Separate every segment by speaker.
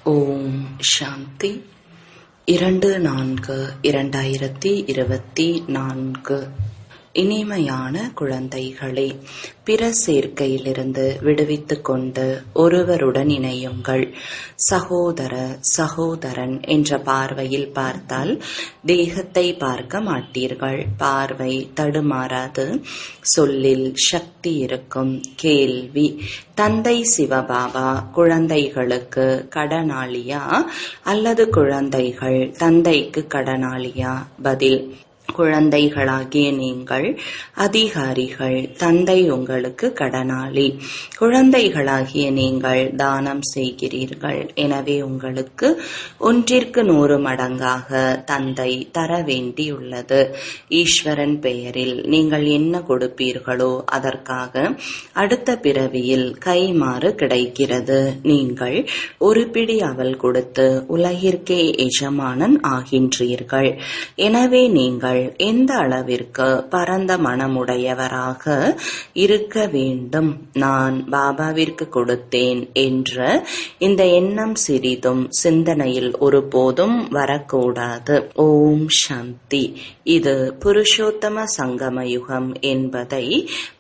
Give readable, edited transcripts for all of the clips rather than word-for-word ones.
Speaker 1: ஓம் சாந்தி. 2/4/2024. இனிமையான குழந்தைகளே, பிற சேர்க்கையிலிருந்து விடுவித்துக் கொண்டு ஒருவருடன் இணையுங்கள். சகோதர சகோதரன் என்ற பார்வையில் பார்த்தால் தேகத்தை பார்க்க மாட்டீர்கள். பார்வை தடுமாறாது. சொல்லில் சக்தி இருக்கும். கேள்வி: தந்தை சிவபாபா குழந்தைகளுக்கு கடனாளியா அல்லது குழந்தைகள் தந்தைக்கு கடனாளியா? பதில்: குழந்தைகளாகிய நீங்கள் அதிகாரிகள், தந்தை உங்களுக்கு கடனாளி. குழந்தைகளாகிய நீங்கள் தானம் செய்கிறீர்கள். எனவே உங்களுக்கு 1ற்கு 100 மடங்காக தந்தை தர வேண்டியுள்ளது. ஈஸ்வரன் பெயரில் நீங்கள் என்ன கொடுப்பீர்களோ அதற்காக அடுத்த பிறவியில் கைமாறு கிடைக்கிறது. நீங்கள் ஒரு பிடி அவல் கொடுத்து உலகிற்கே எஜமானன் ஆகின்றீர்கள். எனவே நீங்கள் எந்த அளவிற்கு பரந்த மனமுடையவராக இருக்க வேண்டும். நான் பாபாவிற்கு கொடுத்தேன் என்ற இந்த எண்ணம் சிறிதும் சிந்தனையில் ஒருபோதும் வரக்கூடாது. ஓம் சாந்தி. இது புருஷோத்தம சங்கம யுகம் என்பதை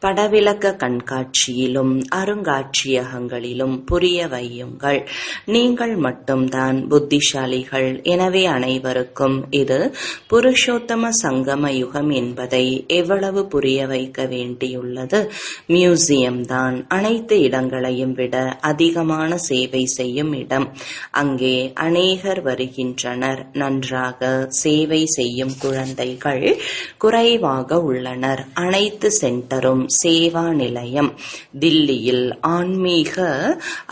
Speaker 1: படவிளக்க கண்காட்சியிலும் அருங்காட்சியகங்களிலும் புரிய வையுங்கள். நீங்கள் மட்டும்தான் புத்திசாலிகள். எனவே அனைவருக்கும் இது புருஷோத்தம சங்கம யுகம் என்பதை எவ்வளவு புரிய வைக்க வேண்டியுள்ளது. மியூசியம் தான் அனைத்து இடங்களையும் விட அதிகமான சேவை செய்யும் இடம். அங்கே அநேகர் வருகின்றனர். நன்றாக சேவை செய்யும் குழந்தைகள் குறைவாக உள்ளனர். அனைத்து சென்டரும் சேவா நிலையம். தில்லியில் ஆன்மீக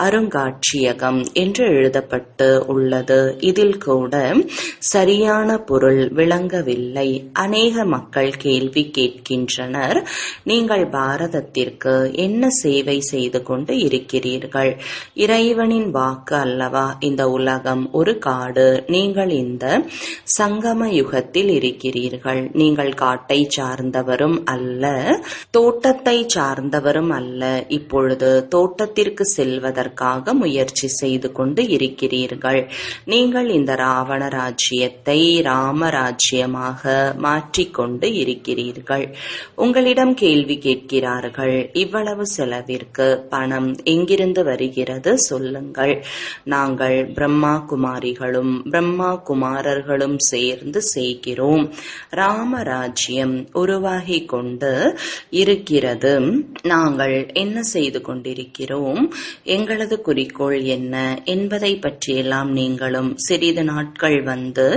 Speaker 1: அருங்காட்சியகம் என்று எழுதப்பட்டு உள்ளது. இதில் கூட சரியான பொருள் விளங்கவில்லை. அநேக மக்கள் கேள்வி கேட்கின்றனர், நீங்கள் பாரதத்திற்கு என்ன சேவை செய்து கொண்டு இருக்கிறீர்கள்? இறைவனின் வாக்கு அல்லவா இந்த உலகம் ஒரு காடு. நீங்கள் இந்த சங்கம யுகத்தில் இருக்கிறீர்கள். நீங்கள் காட்டை சார்ந்தவரும் அல்ல, தோட்டத்தை சார்ந்தவரும் அல்ல. இப்பொழுது தோட்டத்திற்கு செல்வதற்காக முயற்சி செய்து கொண்டு இருக்கிறீர்கள். நீங்கள் இந்த ராவண ராஜ்யத்தை ராமராஜ்யமாக மாற்றிக்கொண்டு இருக்கிறீர்கள். உங்களிடம் கேள்வி கேட்கிறார்கள், இவ்வளவு செலவிற்கு பணம் எங்கிருந்து வருகிறது சொல்லுங்கள். நாங்கள் பிரம்மா குமாரிகளும் பிரம்மா குமாரர்களும் சேர்ந்து செய்கிறோம். ராமராஜ்யம் உருவாகி கொண்டு இருக்கிறது. நாங்கள் என்ன செய்து கொண்டிருக்கிறோம், எங்களது குறிக்கோள் என்ன என்பதை பற்றியெல்லாம் நீங்களும் சிறிது நாட்கள் வந்து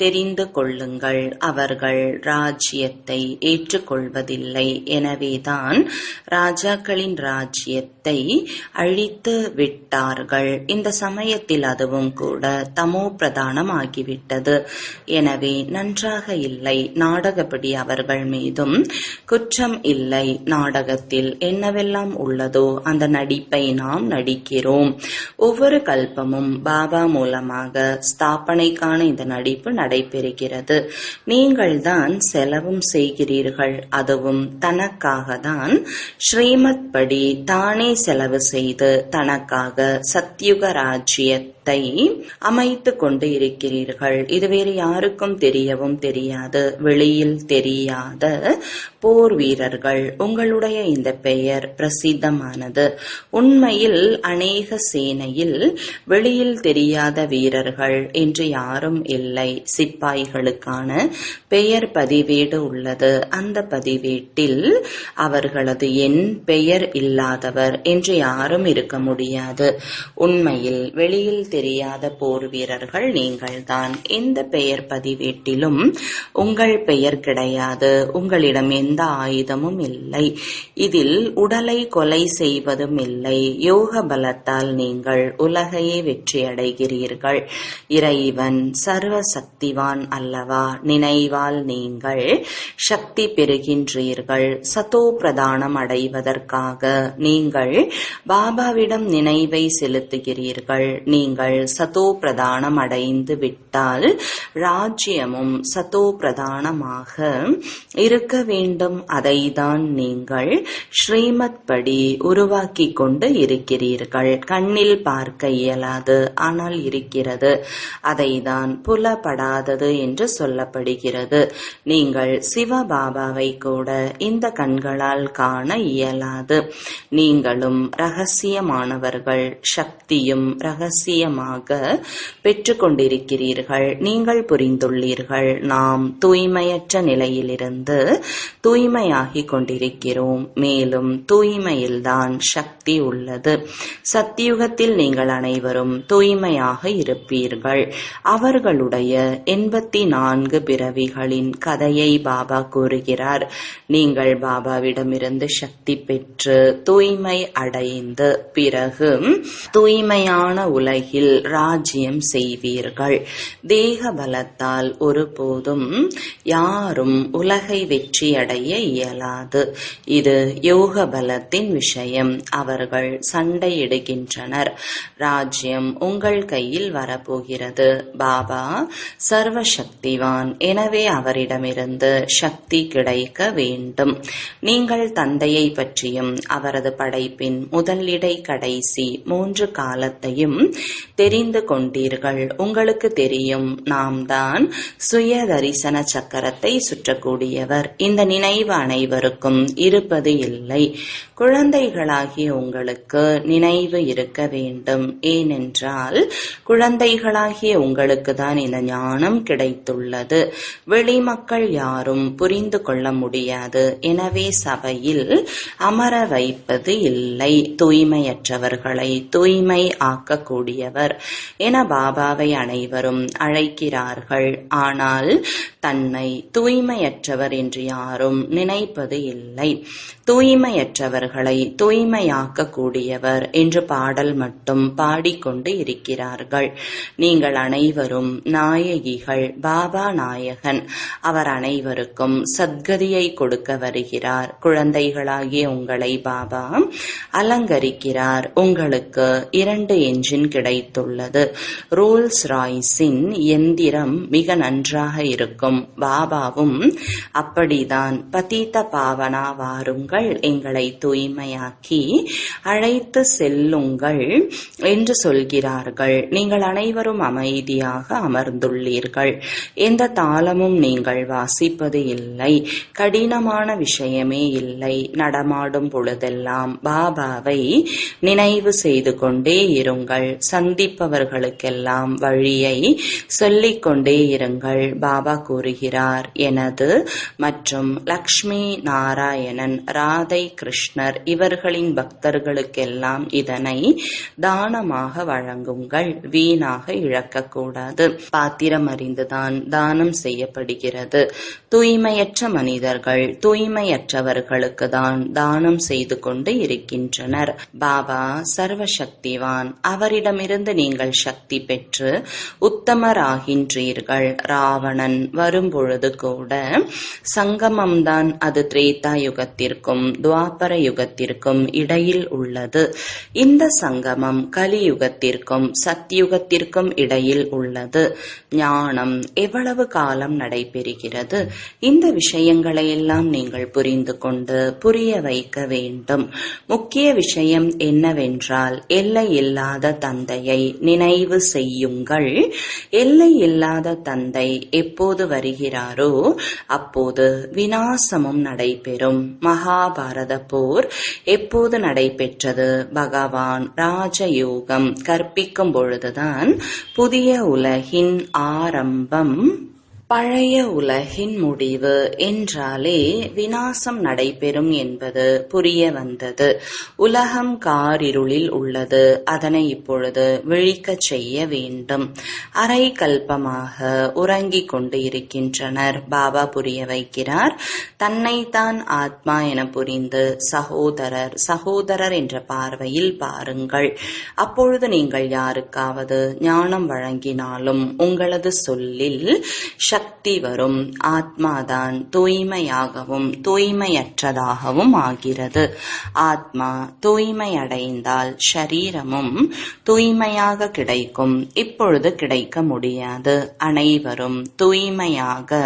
Speaker 1: தெரிந்து கொள்ளுங்கள். அவர்கள் ராஜ்யத்தை ஏற்றுக்கொள்வதில்லை. எனவேதான் ராஜாக்களின் ராஜ்யத்தை அழித்து விட்டார்கள். இந்த சமயத்தில் அதுவும் கூட தமோ பிரதானம் ஆகிவிட்டது. எனவே நன்றாக இல்லை. நாடகப்படி அவர்கள் மீதும் குற்றம் இல்லை. நாடகத்தில் என்னவெல்லாம் உள்ளதோ அந்த நடிப்பை நாம் நடிக்கிறோம். ஒவ்வொரு கல்பமும் பாபா மூலமாக ஸ்தாபனைக்கான இந்த நடிப்பு நடைபெறுகிறது. நீங்கள் தான் செலவும் செய்கிறீர்கள். அதுவும் தனக்காக தான். ஸ்ரீமத் படி தானே செலவு செய்து தனக்காக சத்யுக ராஜ்யத்தை அமைத்து கொண்டு இருக்கிறீர்கள். இது வேறு யாருக்கும் தெரியவும் தெரியாது. வெளியில் தெரியாத போர் வீரர்கள். உங்களுடைய இந்த பெயர் பிரசித்தமானது. உண்மையில் அநேக சேனையில் வெளியில் தெரியாத வீரர்கள் என்று யாரும் இல்லை. சிப்பாய்களுக்கான பெயர் பதிவேடு உள்ளது. அந்த பதிவேட்டில் அவர்களது எண் பெயர் இல்லாதவர் என்று யாரும் இருக்க முடியாது. உண்மையில் வெளியில் தெரியாத போர் வீரர்கள் நீங்கள்தான். எந்த பெயர் பதிவேட்டிலும் உங்கள் பெயர் கிடையாது. உங்களிடம் எந்த ஆயுதமும் இல்லை. இதில் உடலை கொலை செய்வதும் இல்லை. யோக பலத்தால் நீங்கள் உலகையே வெற்றி அடைகிறீர்கள். இறைவன் சர்வ சக்திவான் அல்லவா? நினைவால் நினைவால் நீங்கள் சக்தி பெறுகின்றீர்கள். சதோ பிரதானம் அடைவதற்காக நீங்கள் பாபாவிடம் நினைவை செலுத்துகிறீர்கள். நீங்கள் சதோ பிரதானம் அடைந்து விட்டால் ராஜ்யமும் சதோ பிரதானமாக இருக்க வேண்டும். அதைதான் நீங்கள் ஸ்ரீமத் படி உருவாக்கி கொண்டு இருக்கிறீர்கள். கண்ணில் பார்க்க இயலாது, ஆனால் இருக்கிறது. அதைதான் புலப்படாதது என்று சொல்லப்படுகிறது. நீங்கள் சிவபாபாவை கூட இந்த கண்களால் காண இயலாது. நீங்களும் ரகசியமானவர்கள், சக்தியும் ரகசியமாக பெற்றுக்கொண்டிருக்கிறீர்கள். நீங்கள் புரிந்துள்ளீர்கள், நாம் தூய்மையற்ற நிலையிலிருந்து தூய்மையாகிக் கொண்டிருக்கிறோம். மேலும் தூய்மையில்தான் சக்தி உள்ளது. சத்தியுகத்தில் நீங்கள் அனைவரும் தூய்மையாக இருப்பீர்கள். அவர்களுடைய 84 பிறவிகளின் கதையை பாபா கூறுகிறார். நீங்கள் பாபாவிடமிருந்து சக்தி பெற்று தூய்மை அடைந்து பிறகு தூய்மையான உலகில் ராஜ்யம் செய்வீர்கள். தேக பலத்தால் ஒருபோதும் யாரும் உலகை வெற்றியடைய இயலாது. இது யோக பலத்தின் விஷயம். அவர்கள் சண்டையிடுகின்றனர். ராஜ்யம் உங்கள் கையில் வரப்போகிறது. பாபா சர்வசக்திவான், எனவே அவரிடமிருந்து சக்தி கிடைக்க வேண்டும். நீங்கள் தந்தையை பற்றியும் அவரது படைப்பின் முதல் இடை கடைசி 3 காலத்தையும் தெரிந்து கொண்டீர்கள். உங்களுக்கு தெரியும், நாம் தான் சுய தரிசன சக்கரத்தை சுற்றக்கூடியவர். இந்த நினைவு அனைவருக்கும் இருப்பது இல்லை. குழந்தைகளாகிய உங்களுக்கு நினைவு இருக்க வேண்டும். ஏனென்றால் குழந்தைகளாகிய உங்களுக்கு தான் இந்த ஞானம் கிடைத்துள்ளது. வெளிமக்கள் யாரும் புரிந்து கொள்ள முடியாது. எனவே சபையில் அமர வைப்பது இல்லை. தூய்மையற்றவர்களை தூய்மை ஆக்கக்கூடியவர் என பாபாவை அனைவரும் அழைக்கிறார்கள். ஆனால் தன்னை தூய்மையற்றவர் என்று யாரும் நினைப்பது இல்லை. தூய்மையற்றவர்களை தூய்மையாக்கக்கூடியவர் என்று பாடல் மட்டும் பாடிக்கொண்டு இருக்கிறார்கள். நீங்கள் அனைவரும் நாயகிகள். பாபா நாயகன். அவர் அனைவருக்கும் சத்கதியை கொடுக்க வருகிறார். குழந்தைகளாகிய உங்களை பாபா அலங்கரிக்கிறார். உங்களுக்கு 2 என்ஜின் கிடைத்துள்ளது. ரோல்ஸ் ராய்ஸின் எந்திரம் மிக நன்றாக இருக்கும். பாபாவும் அப்படிதான். பதீத பாவனா வாருங்கள், எங்களை தூய்மையாக்கி அழைத்து செல்லுங்கள் என்று சொல்கிறார்கள். நீங்கள் அனைவரும் அமைதியாக அமர்ந்துள்ளீர்கள். எந்த தாளமும் நீங்கள் வாசிப்பது இல்லை. கடினமான விஷயமே இல்லை. நடமாடும் பொழுதெல்லாம் பாபாவை நினைவு செய்து கொண்டே இருங்கள். சந்திப்பவர்களுக்கெல்லாம் வழியை சொல்லிக் கொண்டே இருங்கள். பாபா கூறுகிறார், எனது மற்றும் லக்ஷ்மி நாராயணன், ராதை கிருஷ்ணர் இவர்களின் பக்தர்களுக்கெல்லாம் இதனை தானமாக வழங்குங்கள். வீணாக இழக்கக்கூடாது. பாத்திரம் அறிந்துதான் தானம் செய்யப்படுகிறது. தூய்மையற்ற மனிதர்கள் தூய்மையற்றவர்களுக்கு தான் தானம் செய்து கொண்டு இருக்கின்றனர். பாபா சர்வசக்திவான். அவரிடமிருந்து நீங்கள் சக்தி பெற்று உத்தமராகின்றீர்கள். ராவணன் வரும்பொழுது கூட சங்கமம்தான். அது திரேதா யுகத்திற்கும் துவாபர யுகத்திற்கும் இடையில் உள்ளது. இந்த சங்கமம் கலியுகத்திற்கும் சத்யுகத்திற்கும் இடையில் உள்ளது. ஞானம் எவ்வளவு காலம் நடைபெறுகிறது? இந்த விஷயங்களை எல்லாம் நீங்கள் புரிந்து கொண்டு புரிய வைக்க வேண்டும். முக்கிய விஷயம் என்னவென்றால், எல்லை இல்லாத தந்தையை நினைவு செய்யுங்கள். எல்லை இல்லாத தந்தை எப்போது வருகிறாரோ அப்போது விநாசமும் நடைபெறும். மகாபாரத போர் எப்போது நடைபெற்றது? பகவான் ராஜயோகம் கற்பிக்கும் பொழுதுதான் புதிய உலகின் ஆரம்பம். பழைய உலகின் முடிவு என்றாலே விநாசம் நடைபெறும் என்பது புரிய வந்தது. உலகம் காரிருளில் உள்ளது. அதனை இப்பொழுது விழிக்கச் செய்ய வேண்டும். அரை கல்பமாக உறங்கிக் கொண்டு இருக்கின்றனர். பாபா புரிய வைக்கிறார். தன்னைத்தான் ஆத்மா என புரிந்து சகோதரர் சகோதரர் என்ற பார்வையில் பாருங்கள். அப்பொழுது நீங்கள் யாருக்காவது ஞானம் வழங்கினாலும் உங்களது சொல்லில் சக்தி வரும். ஆத்மாதான் தூய்மையாகவும் தூய்மையற்றதாகவும் ஆகிறது. ஆத்மா தூய்மையடைந்தால் ஷரீரமும் தூய்மையாக கிடைக்கும். இப்பொழுது கிடைக்க முடியாது. அனைவரும் தூய்மையாக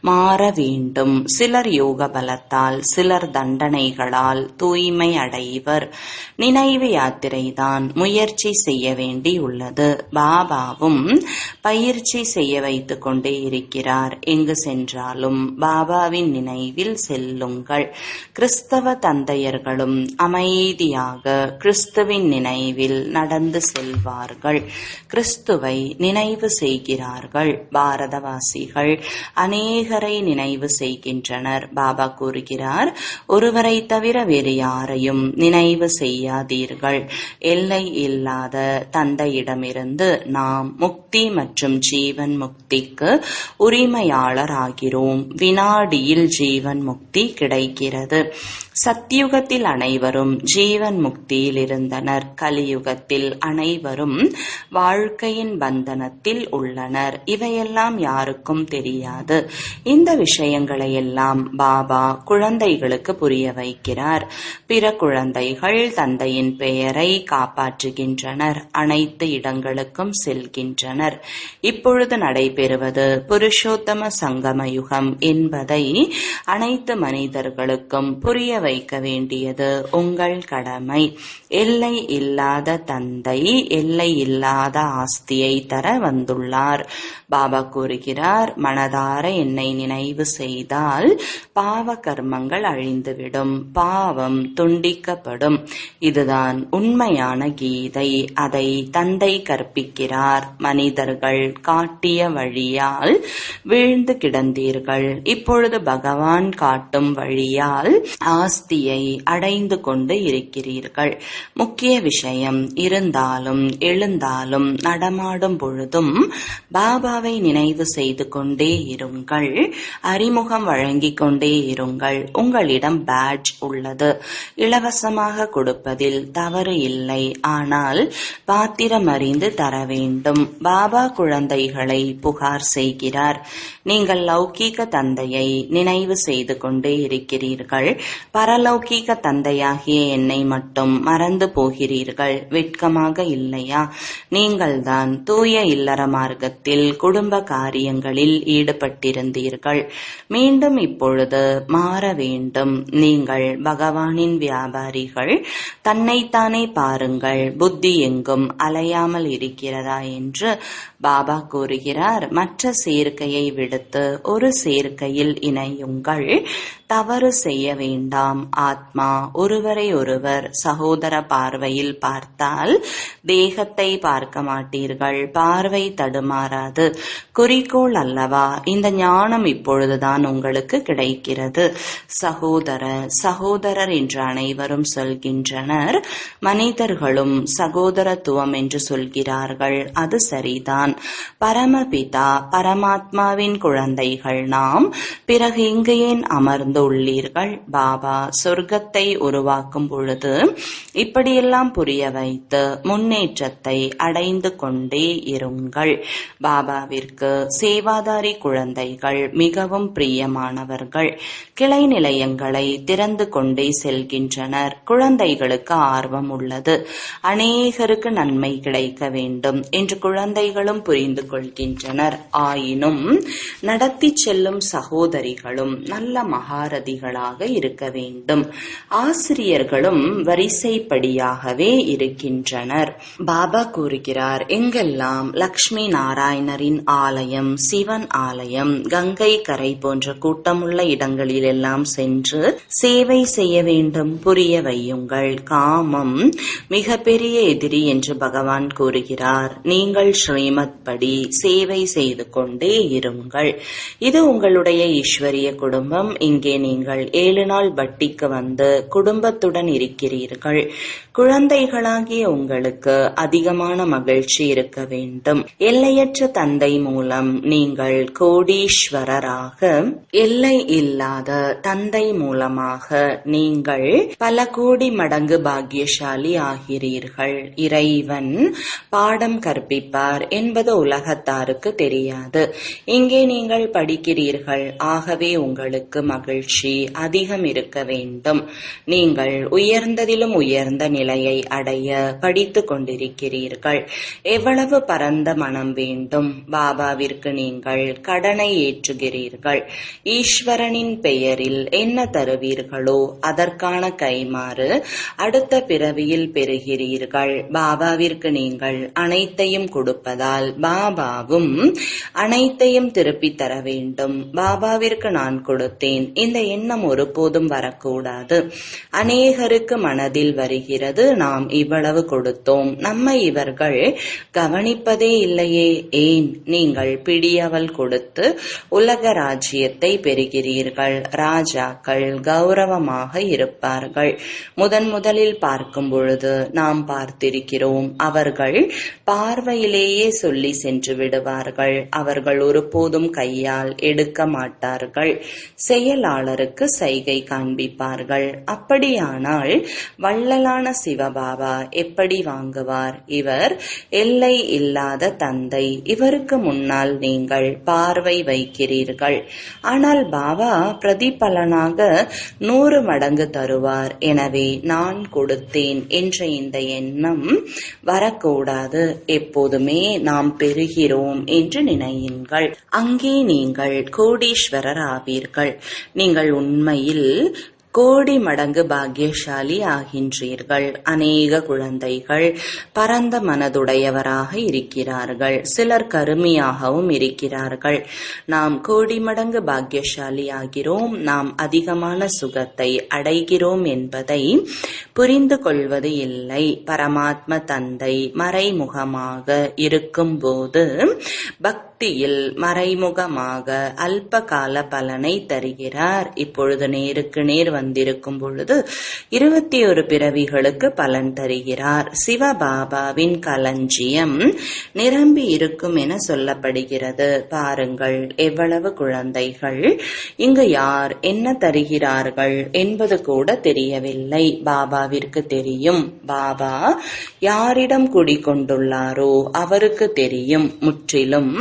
Speaker 1: மாற வேண்டும். சிலர் யோக பலத்தால், சிலர் தண்டனைகளால் தூய்மை அடைவர். நினைவு யாத்திரைதான் முயற்சி செய்ய வேண்டியுள்ளது. பாபாவும் பயிற்சி செய்ய வைத்துக் கொண்டே இருக்கிறார். எங்கு சென்றாலும் பாபாவின் நினைவில் செல்லுங்கள். கிறிஸ்தவ தந்தையர்களும் அமைதியாக கிறிஸ்துவின் நினைவில் நடந்து செல்வார்கள். கிறிஸ்துவை நினைவு செய்கிறார்கள். பாரதவாசிகள் அநேகரை நினைவு செய்கின்றனர். பாபா கூறுகிறார், ஒருவரை தவிர வேறு யாரையும் நினைவு செய்யாதீர்கள். எல்லை இல்லாத தந்தையிடமிருந்து நாம் முக்தி மற்றும் ஜீவன் முக்திக்கு உரிமையாளர் ஆகிறோம். வினாடியில் ஜீவன் முக்தி கிடைக்கிறது. சத்யுகத்தில் அனைவரும் ஜீவன் முக்தியில் இருந்தனர். கலியுகத்தில் அனைவரும் வாழ்க்கையின் பந்தனத்தில் உள்ளனர். இவையெல்லாம் யாருக்கும் தெரியாது. இந்த விஷயங்களை எல்லாம் பாபா குழந்தைகளுக்கு புரிய வைக்கிறார். பிற குழந்தைகள் தந்தையின் பெயரை காப்பாற்றுகின்றனர். அனைத்து இடங்களுக்கும் செல்கின்றனர். இப்பொழுது நடைபெறுவது புருஷோத்தம சங்கம யுகம் என்பதை அனைத்து மனிதர்களுக்கும் புரிய வைக்க வேண்டியது உங்கள் கடமை. எல்லை இல்லாத தந்தை எல்லை இல்லாத ஆஸ்தியை தர வந்துள்ளார். பாபா கூறுகிறார், மனதார என்னை நினைவு செய்தால் பாவ கர்மங்கள் அழிந்துவிடும், பாவம் துண்டிக்கப்படும். இதுதான் உண்மையான கீதை. அதை தந்தை கற்பிக்கிறார். மனிதர்கள் காட்டிய வழியால் வீழ்ந்து கிடந்தீர்கள். இப்பொழுது பகவான் காட்டும் வழியால் ஆஸ்தியை அடைந்து கொண்டு இருக்கிறீர்கள். முக்கிய விஷயம், இருந்தாலும் எழுந்தாலும் நடமாடும் பொழுதும் பாபாவை நினைவு செய்து கொண்டே இருங்கள். அறிமுகம் வழங்கிக் கொண்டே இருங்கள். உங்களிடம் பேட்ஜ் உள்ளது. இலவசமாக கொடுப்பதில் தவறு இல்லை. ஆனால் பாத்திரம் அறிந்து தர வேண்டும். பாபா குழந்தைகளை புகார் செய்கிறார். நீங்கள் லௌகீக தந்தையை நினைவு செய்து கொண்டே இருக்கிறீர்கள். பரலௌகீக தந்தையாகிய என்னை மட்டும் மறந்து போகிறீர்கள். வெட்கமாக இல்லையா? நீங்கள்தான் தூய இல்லற மார்க்கத்தில் குடும்ப காரியங்களில் ஈடுபட்டிருந்தீர்கள். மீண்டும் இப்பொழுது மாற வேண்டும். நீங்கள் பகவானின் வியாபாரிகள். தன்னைத்தானே பாருங்கள். புத்தி எங்கும் அலையாமல் இருக்கிறதா என்று பாபா கூறுகிறார். மற்ற சேர்க்கையை விடுத்து ஒரு சேர்க்கையில் இணையுங்கள். தவறு செய்ய வேண்டாம். ஆத்மா ஒருவரை ஒருவர் சகோதர பார்வையில் பார்த்தால் தேகத்தை பார்க்க மாட்டீர்கள். பார்வை தடுமாறாது. குறிக்கோள் அல்லவா? இந்த ஞானம் இப்பொழுதுதான் உங்களுக்கு கிடைக்கிறது. சகோதரர் என்று அனைவரும் சொல்கின்றனர். மனிதர்களும் சகோதரத்துவம் என்று சொல்கிறார்கள். அது சரிதான். பரமபிதா பரமாத்மாவின் குழந்தைகள் நாம். பிறகு இங்கு ஏன் அமர்ந்துள்ளீர்கள்? பாபா சொர்க்கத்தை உருவாக்கும் பொழுது இப்படியெல்லாம் புரிய வைத்து முன்னேற்றத்தை அடைந்து கொண்டே இருங்கள். பாபாவிற்கு சேவாதாரி குழந்தைகள் மிகவும் பிரியமானவர்கள். கிளை நிலையங்களை திறந்து கொண்டே செல்கின்றனர். குழந்தைகளுக்கு ஆர்வம் உள்ளது. அநேகருக்கு நன்மை கிடைக்க வேண்டும் என்று குழந்தைகளும் புரிந்து கொள்கின்றனர். ஆயினும் நடத்தி செல்லும் சகோதரிகளும் நல்ல மகாரதிகளாக இருக்க வேண்டும். ஆசிரியர்களும் வரிசைப்படியாகவே இருக்கின்றனர். பாபா கூறுகிறார், எங்கெல்லாம் லக்ஷ்மி நாராயணரின் ஆலயம், சிவன் ஆலயம், கங்கை கரை போன்ற கூட்டமுள்ள இடங்களிலெல்லாம் சென்று சேவை செய்ய வேண்டும். புரிய வையுங்கள். காமம் மிக பெரிய எதிரி என்று பகவான் கூறுகிறார். நீங்கள் ஸ்ரீமத் படி சேவை செய்து கொண்டே இருங்கள். இது உங்களுடைய ஈஸ்வரிய குடும்பம். இங்கே நீங்கள் 7 நாள் பட்டிக்கு வந்து குடும்பத்துடன் இருக்கிறீர்கள். குழந்தைகளாகிய உங்களுக்கு அதிகமான மகிழ்ச்சி இருக்க வேண்டும். எல்லையற்ற தந்தை மூலம் நீங்கள் கோடீஸ்வரராக, எல்லை இல்லாத தந்தை மூலமாக நீங்கள் பல கோடி மடங்கு பாக்கியசாலி ஆகிறீர்கள். இறைவன் பாடம் கற்பிப்பார் என்பது உலகத்தாருக்கு தெரியாது. இங்கே நீங்கள் படிக்கிறீர்கள், ஆகவே உங்களுக்கு மகிழ்ச்சி அதிகம் இருக்க வேண்டும். நீங்கள் உயர்ந்ததிலும் உயர்ந்த நிலையை அடைய படித்துக் கொண்டிருக்கிறீர்கள். எவ்வளவு பரந்த மனம் வேண்டும். பாபாவிற்கு நீங்கள் கடனை ஏற்றுகிறீர்கள். ஈஸ்வரனின் பெயரில் என்ன தருவீர்களோ அதற்கான கைமாறு அடுத்த பிறவியில் பெறுகிறீர்கள். பாபாவிற்கு நீங்கள் அனைத்தையும் கொடுப்பதால் பாபாவும் அனைத்தையும் திருப்பி தர வேண்டும். பாபாவிற்கு நான் கொடுத்தேன், இந்த எண்ணம் ஒருபோதும் வரக்கூடாது. அநேகருக்கு மனதில் வருகிறது, நாம் இவ்வளவு கொடுத்தோம், நம்மை இவர்கள் கவனிப்பதே இல்லையே. ஏன்? நீங்கள் பிடியவள் கொடுத்து உலக ராஜ்யத்தை பெறுகிறீர்கள். ராஜாக்கள் கௌரவமாக இருப்பார்கள். முதலில் பார்க்கும் பொழுது நாம் பார்த்திருக்கிறோம், அவர்கள் பார்வையிலேயே சொல்லி சென்று விடுவார்கள். அவர்கள் ஒருபோதும் கையால் எடுக்க மாட்டார்கள். செயலாளருக்கு சைகை காண்பிப்பார்கள். அப்படியானால் வள்ளலான சிவபாபா எப்படி வாங்குவார்? இவர் எல்லை இல்லாத தந்தை. இவருக்கு முன்னால் நீங்கள் பார்வை வைக்கிறீர்கள். ஆனால் பாபா பிரதிபலனாக 100 மடங்கு தருவார். எனவே நான் கொடுத்தேன் என்ற இந்த எண்ணம் வரக்கூடாது. எப்போதுமே நாம் பெறுகிறோம் என்று நினையுங்கள். அங்கே நீங்கள் கோடீஸ்வரர் ஆவீர்கள். நீங்கள் உண்மையில் கோடி மடங்கு பாக்கியசாலி ஆகின்றீர்கள். அநேக குழந்தைகள் பரந்த மனதுடையவராக இருக்கிறார்கள். சிலர் கருமையாகவும் இருக்கிறார்கள். நாம் கோடி மடங்கு பாக்கியசாலி ஆகிறோம், நாம் அதிகமான சுகத்தை அடைகிறோம் என்பதை புரிந்து கொள்வது இல்லை. பரமாத்ம தந்தை மறைமுகமாக இருக்கும்போது பக்தியில் மறைமுகமாக அல்ப கால பலனை தருகிறார். இப்பொழுது நேருக்கு நேர் வந்திருக்கும் பொழுது 21 பிறவிகளுக்கு பலன் தருகிறார். சிவபாபாவின் களஞ்சியம் நிரம்பி இருக்கும் என சொல்லப்படுகிறது. பாருங்கள், எவ்வளவு குழந்தைகள். இங்கு யார் என்ன தருகிறார்கள் என்பது கூட தெரியவில்லை. பாபாவிற்கு தெரியும். பாபா யாரிடம் குடிகொண்டுள்ளாரோ அவருக்கு தெரியும். முற்றிலும்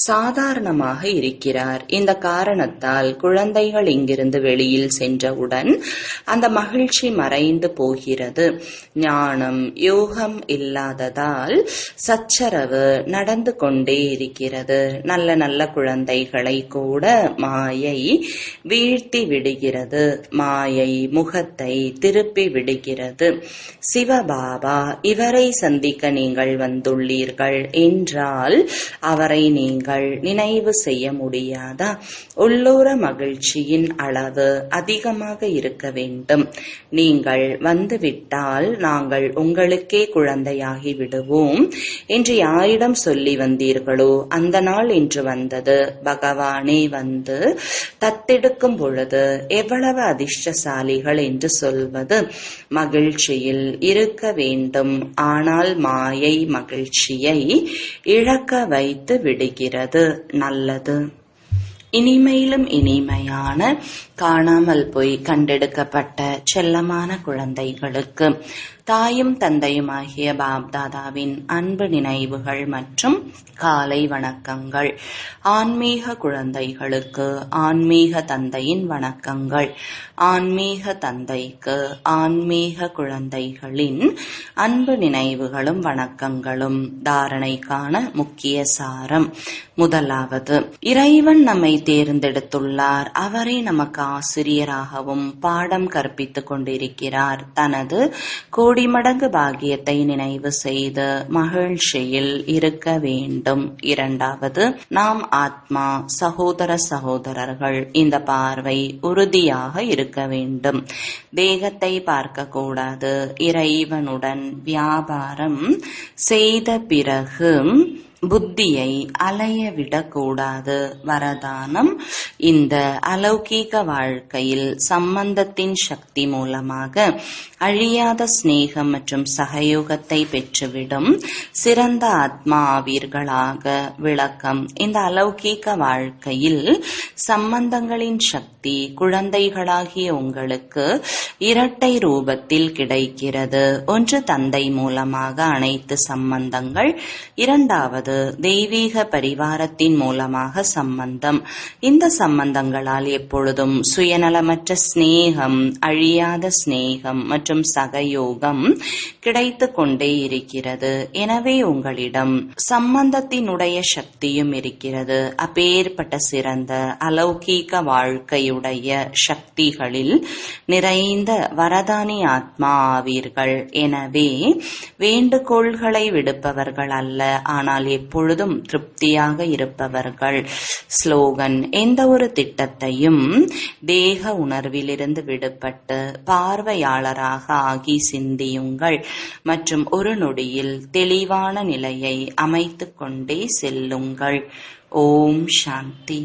Speaker 1: சாதாரணமாக இருக்கிறார். இந்த காரணத்தால் குழந்தைகள் இங்கிருந்து வெளியில் சென்றவுடன் அந்த மகிழ்ச்சி மறைந்து போகிறது. ஞானம் யோகம் இல்லாததால் சச்சரவு நடந்து கொண்டே இருக்கிறது. நல்ல நல்ல குழந்தைகளை கூட மாயை வீழ்த்தி விடுகிறது. மாயை முகத்தை திருப்பி விடுகிறது. சிவபாபா இவரை சந்திக்க நீங்கள் வந்துள்ளீர்கள் என்றால் அவரை நீங்கள் நினைவு செய்ய முடியாதா? உள்ளூர மகிழ்ச்சியின் அளவு அதிகமாக இருக்க வேண்டும். நீங்கள் வந்துவிட்டால் நாங்கள் உங்களுக்கே குழந்தையாகி விடுவோம் என்று யாரிடம் சொல்லி வந்தீர்களோ அந்த நாள் இன்று வந்தது. பகவானே வந்து தத்தெடுக்கும் பொழுது எவ்வளவு அதிர்ஷ்டசாலிகள் என்று சொல்வது. மகிழ்ச்சியில் இருக்க வேண்டும். ஆனால் மாயை மகிழ்ச்சியை இழக்க வைத்து விடுகிறது. நல்லது. இனிமையிலும் இனிமையான காணாமல் போய் கண்டெடுக்கப்பட்ட செல்லமான குழந்தைகளுக்கு தாயும் தந்தையுமாகிய பாப்தாதாவின் அன்பு நினைவுகள் மற்றும் காலை வணக்கங்கள். ஆன்மீக குழந்தைகளுக்கு ஆன்மீக தந்தையின் வணக்கங்கள். ஆன்மீக தந்தைக்கு ஆன்மீக குழந்தைகளின் அன்பு நினைவுகளும் வணக்கங்களும். தாரணைக்கான முக்கிய சாரம். முதலாவது, இறைவன் நம்மை தேர்ந்தெடுத்துள்ளார். அவரே நமக்கு ஆசிரியராகவும் பாடம் கற்பித்துக் கொண்டிருக்கிறார். தனது கோடி மடங்கு பாக்கியத்தை நினைவு செய்து மகிழ்ச்சியில் இருக்க வேண்டும். இரண்டாவது, நாம் ஆத்மா, சகோதர சகோதரர்கள். இந்த பார்வை உறுதியாக இருக்க வேண்டும். தேகத்தை பார்க்க கூடாது. இறைவனுடன் வியாபாரம் செய்த பிறகு புத்தியை அலைய விடக்கூடாது. வரதானம், இந்த அலௌகீக வாழ்க்கையில் சம்பந்தத்தின் சக்தி மூலமாக அழியாத சிநேகம் மற்றும் சகயோகத்தை பெற்றுவிடும் சிறந்த ஆத்மா ஆவீர்களாக. விளக்கம், இந்த அலௌகீக வாழ்க்கையில் சம்பந்தங்களின் சக்தி குழந்தைகளாகிய உங்களுக்கு இரட்டை ரூபத்தில் கிடைக்கிறது. ஒன்று, தந்தை மூலமாக அனைத்து சம்பந்தங்கள். இரண்டாவது, இருக்கிறது. தெய்வீக பரிவாரத்தின் மூலமாக சம்பந்தம். இந்த சம்பந்தங்களால் எப்பொழுதும் சுயநலமற்ற சிநேகம், அழியாத சிநேகம் மற்றும் சகயோகம் கிடைத்து கொண்டே இருக்கிறது. எனவே உங்களிடம் சம்பந்தத்தினுடைய சக்தியும் இருக்கிறது. அப்பேற்பட்ட சிறந்த அலௌகீக வாழ்க்கையுடைய சக்திகளில் நிறைந்த வரதானி ஆத்மா ஆவீர்கள். எனவே வேண்டுகோள்களை விடுப்பவர்கள் அல்ல, ஆனால் எப்பொழுதும் திருப்தியாக இருப்பவர்கள். ஸ்லோகன்: எந்த ஒரு திட்டத்தையும் தேக உணர்விலிருந்து விடுபட்டு பார்வையாளராக ஆகி சிந்தியுங்கள் மற்றும் ஒரு நொடியில் தெளிவான நிலையை அமைத்துக் கொண்டே செல்லுங்கள். ஓம் சாந்தி.